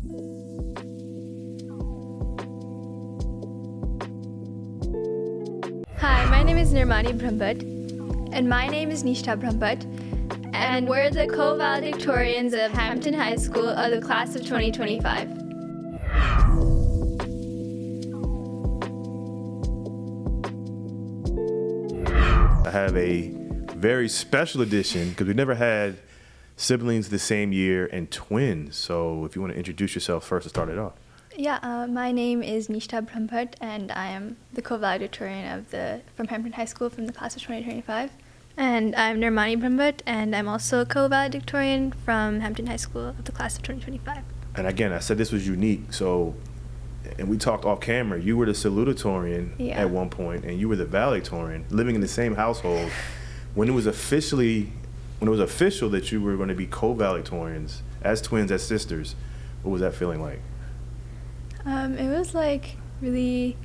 Hi, my name is Nirmani Brahmbhatt, and my name is Nishtha Brahmbhatt, and we're the co-valedictorians of Hampton High School of the class of 2025. I have a very special edition because we never had siblings the same year and twins. So if you want to introduce yourself first to start it off. Yeah, my name is Nishtha Brahmbhatt, and I am the co-valedictorian from Hampton High School from the class of 2025. And I'm Nirmani Brahmbhatt, and I'm also a co-valedictorian from Hampton High School of the class of 2025. And again, I said this was unique. So, and we talked off camera. You were the salutatorian at one point, and you were the valedictorian, living in the same household. When it was official that you were going to be co-valedictorians as twins, as sisters, what was that feeling like? It was like really,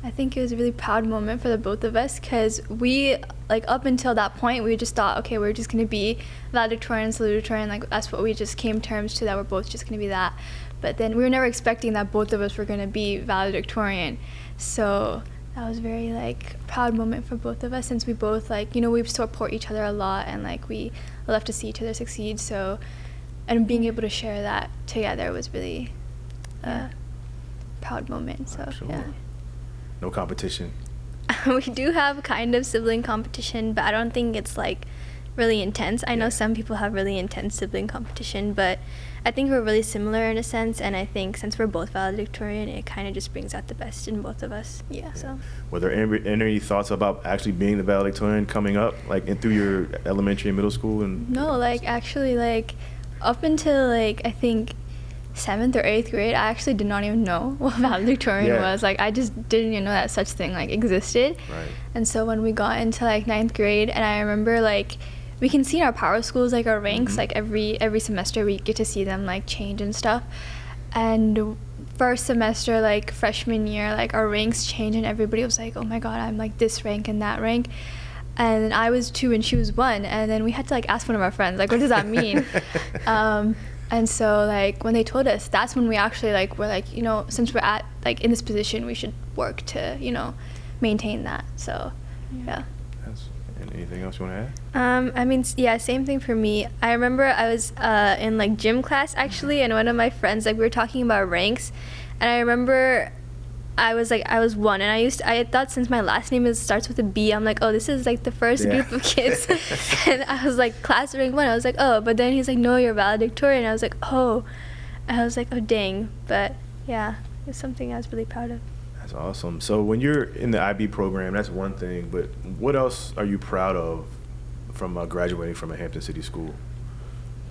I think it was a really proud moment for the both of us, because we, like, up until that point, we just thought, okay, we're just going to be valedictorian, salutatorian, like that's what we just came terms to, that we're both just going to be that. But then we were never expecting that both of us were going to be valedictorian. So that was very, like, proud moment for both of us, since we both, like, you know, we support each other a lot, and like we love to see each other succeed. So, and being able to share that together was really proud moment. So Absolutely. Yeah. No competition. We do have kind of sibling competition, but I don't think it's like really intense. I know some people have really intense sibling competition, but I think we're really similar in a sense, and I think since we're both valedictorian, it kind of just brings out the best in both of us. So Were there any thoughts about actually being the valedictorian coming up, like through your elementary and middle school? And no, like actually, like up until like I think 7th or 8th grade, I actually did not even know what valedictorian was. Like I just didn't even know that such thing like existed. Right. And so when we got into like 9th grade, and I remember like we can see in our power schools like our ranks, like every semester we get to see them like change and stuff. And first semester, like freshman year, like our ranks changed, and everybody was like, oh my god, I'm like this rank and that rank. And I was 2 and she was 1, and then we had to like ask one of our friends, like, what does that mean? And so like when they told us, that's when we actually like were like, you know, since we're at like in this position, we should work to, you know, maintain that. So yeah. And anything else you want to add? I mean, yeah, same thing for me. I remember I was in like gym class actually, and one of my friends, like we were talking about ranks, and I remember I was 1, and I thought since my last name starts with a B, I'm like, oh, this is like the first group of kids. And I was like, class rank 1. I was like, oh, but then he's like, no, you're valedictorian. I was like, oh. And I was like, oh, dang. But yeah, it's something I was really proud of. That's awesome. So when you're in the IB program, that's one thing, but what else are you proud of from graduating from a Hampton City school?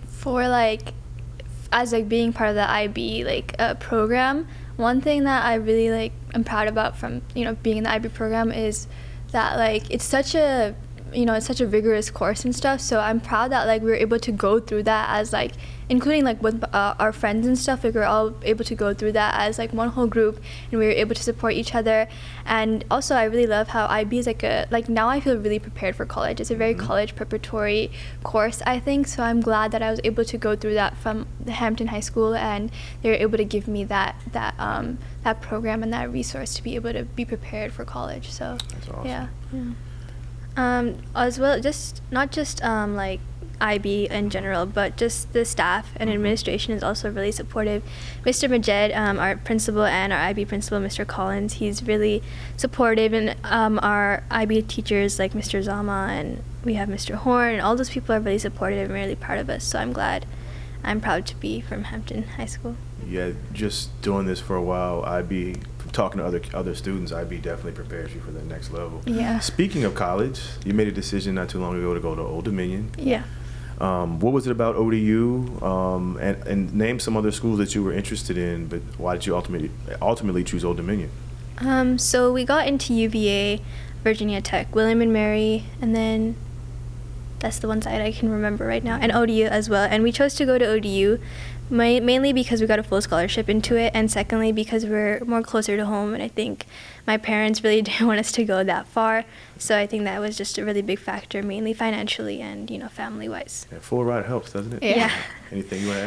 For like, as like being part of the IB like program, one thing that I really like am proud about from, you know, being in the IB program is that like it's such a, you know, it's such a rigorous course and stuff. So I'm proud that like we were able to go through that as like, including like with our friends and stuff, like we were all able to go through that as like one whole group, and we were able to support each other. And also I really love how IB is like now I feel really prepared for college. It's a very college preparatory course, I think. So I'm glad that I was able to go through that from the Hampton High School, and they were able to give me that program and that resource to be able to be prepared for college. So that's awesome. Yeah. As well, just not just like IB in general, but just the staff and administration is also really supportive. Mr. Majed, our principal, and our IB principal, Mr. Collins, he's really supportive, and our IB teachers like Mr. Zama, and we have Mr. Horn, and all those people are really supportive and really proud of us. So I'm proud to be from Hampton High School. Yeah, just doing this for a while, IB, talking to other students, IB definitely prepares you for the next level. Yeah. Speaking of college, you made a decision not too long ago to go to Old Dominion. Yeah. What was it about ODU? And name some other schools that you were interested in, but why did you ultimately choose Old Dominion? So we got into UVA, Virginia Tech, William and Mary, and then that's the one side I can remember right now, and ODU as well. And we chose to go to ODU mainly because we got a full scholarship into it, and secondly because we're more closer to home, and I think my parents really didn't want us to go that far. So I think that was just a really big factor, mainly financially and, you know, family-wise. Yeah, full ride helps, doesn't it? Yeah. Anything you want to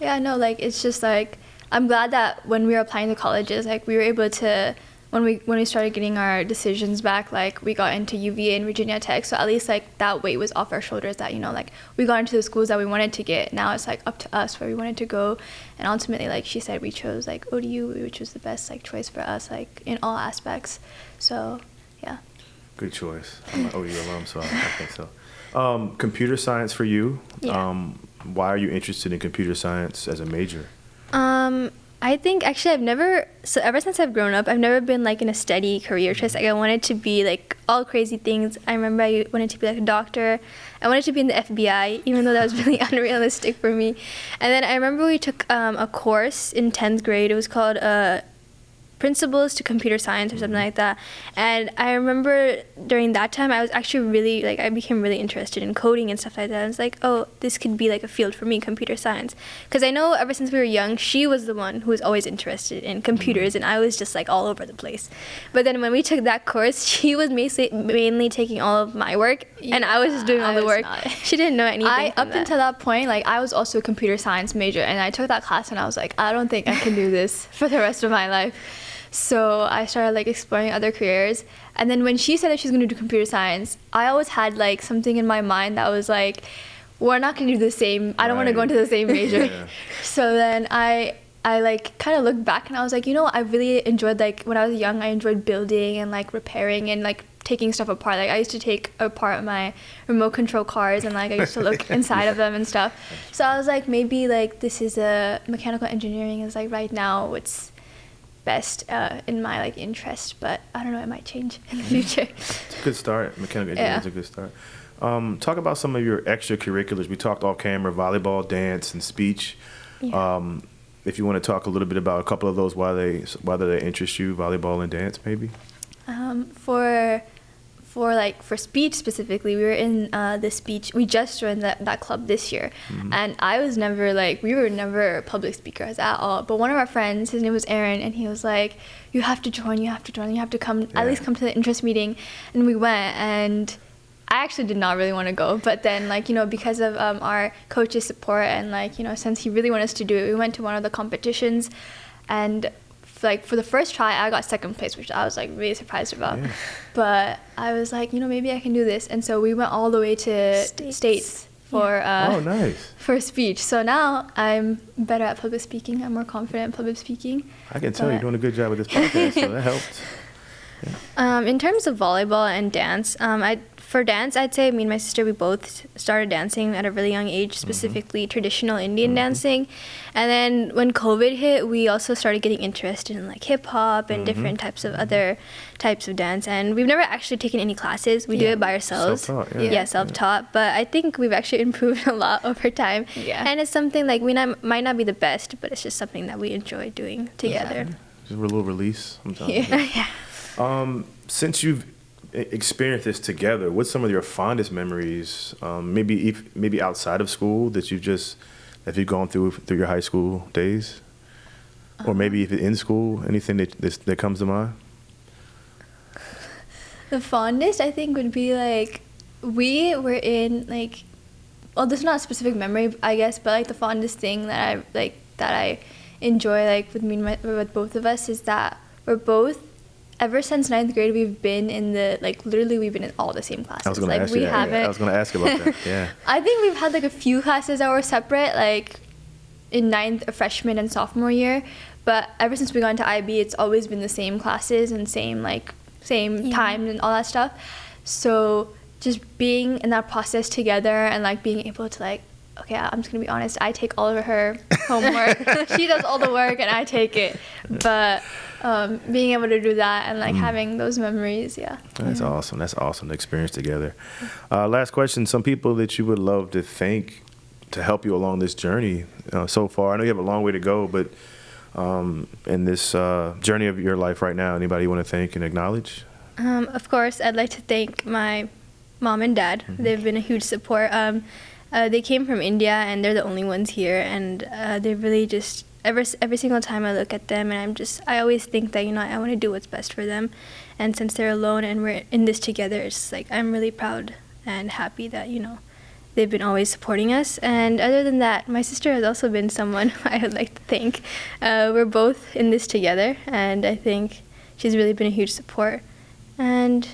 Yeah, no, like, it's just, like, I'm glad that when we were applying to colleges, like, we were able to, when we started getting our decisions back, like, we got into UVA and Virginia Tech, so at least, like, that weight was off our shoulders that, you know, like, we got into the schools that we wanted to get. Now it's, like, up to us where we wanted to go, and ultimately, like she said, we chose, like, ODU, which was the best, like, choice for us, like, in all aspects. So, yeah. Good choice. I'm an ODU alum, so I think so. Computer science for you. Yeah. Why are you interested in computer science as a major? I think actually ever since I've grown up, I've never been like in a steady career choice. Like I wanted to be like all crazy things. I remember I wanted to be like a doctor. I wanted to be in the FBI, even though that was really unrealistic for me. And then I remember we took a course in 10th grade. It was called Principles to Computer Science or something like that. And I remember during that time I was actually really, like, I became really interested in coding and stuff like that. I was like, oh, this could be like a field for me, computer science. Because I know ever since we were young, she was the one who was always interested in computers, and I was just like all over the place. But then when we took that course, she was mainly taking all of my work, and I was just doing all the work. She didn't know anything. Up until that point, like, I was also a computer science major, and I took that class and I was like, I don't think I can do this for the rest of my life. So I started like exploring other careers, and then when she said that she's going to do computer science, I always had like something in my mind that was like, we're not going to do the same. I don't want to go into the same major. Yeah. So then I like kind of looked back and I was like, you know, I really enjoyed, like, when I was young, I enjoyed building and like repairing and like taking stuff apart. Like I used to take apart my remote control cars and like I used to look inside of them and stuff. So I was like, maybe like this is a mechanical engineering is like right now what's best in my like interest, but I don't know, it might change in the future. It's a good start. Mechanical engineering is a good start. Talk about some of your extracurriculars. We talked off camera: volleyball, dance, and speech. Yeah. If you want to talk a little bit about a couple of those, whether they interest you, volleyball and dance, maybe. For speech specifically, we were in the speech. We just joined that club this year, and we were never public speakers at all. But one of our friends, his name was Aaron, and he was like, "You have to join. You have to join. You have to come. At least come to the interest meeting." And we went, and I actually did not really want to go, but then, like, you know, because of our coach's support and, like, you know, since he really wanted us to do it, we went to one of the competitions, and like for the first try I got second place, which I was like really surprised about. Yeah. But I was like, you know, maybe I can do this, and so we went all the way to States for nice. For speech. So now I'm better at public speaking. I'm more confident in public speaking. I can tell you're doing a good job with this podcast, so that helped. Yeah. In terms of volleyball and dance, for dance, I'd say me and my sister, we both started dancing at a really young age, specifically traditional Indian dancing. And then when COVID hit, we also started getting interested in like hip hop and different types of other types of dance. And we've never actually taken any classes. We do it by ourselves. Self-taught. Self-taught. But I think we've actually improved a lot over time. Yeah. And it's something like might not be the best, but it's just something that we enjoy doing together. Yeah. Just a little release sometimes. Yeah. Since you've experienced this together, what's some of your fondest memories, maybe outside of school that you've gone through your high school days, or maybe if in school, anything that comes to mind? The fondest, I think, would be like we were in like, well, this is not a specific memory, I guess, but like the fondest thing that I enjoy like with both of us is that we're both, ever since 9th grade, we've been in we've been in all the same classes. I was going to ask about that. Yeah. I think we've had like a few classes that were separate, like in 9th, freshman and sophomore year. But ever since we got into IB, it's always been the same classes and same time and all that stuff. So just being in that process together and like being able to like, okay, I'm just going to be honest, I take all of her homework. She does all the work and I take it. But being able to do that and like having those memories, That's awesome. That's awesome to experience together. Last question, some people that you would love to thank to help you along this journey so far. I know you have a long way to go, but in this journey of your life right now, anybody you want to thank and acknowledge? Of course, I'd like to thank my mom and dad. They've been a huge support. They came from India, and they're the only ones here, and they really just, every single time I look at them, and I always think that, you know, I want to do what's best for them. And since they're alone and we're in this together, it's like I'm really proud and happy that, you know, they've been always supporting us. And other than that, my sister has also been someone I would like to thank. We're both in this together, and I think she's really been a huge support. And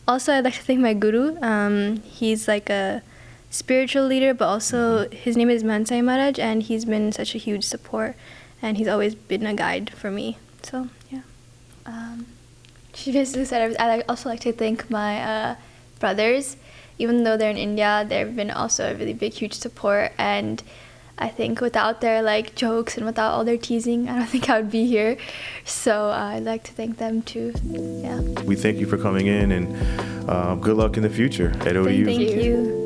also I'd like to thank my guru. He's like a spiritual leader, but also his name is Mansai Maharaj, and he's been such a huge support, and he's always been a guide for me. So yeah. She basically said I'd also like to thank my brothers. Even though they're in India, they've been also a really big, huge support. And I think without their like jokes and without all their teasing, I don't think I would be here. So I'd like to thank them too. Yeah. We thank you for coming in, and good luck in the future. Head over to you. Thank you.